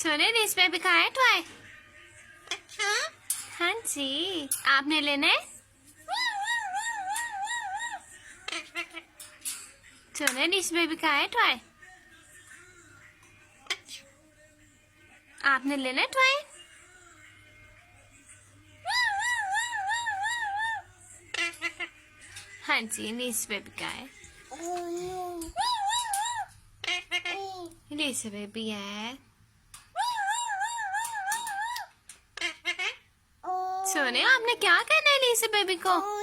सोने इस बेबी का है टॉय? हाँ जी, आपने लेना है? सोने इस बेबी का है टॉय? आपने लेना है टॉय? हाँ जी, इस बेबी का है। इस बेबी है। सोने आपने क्या करना है इस बेबी को?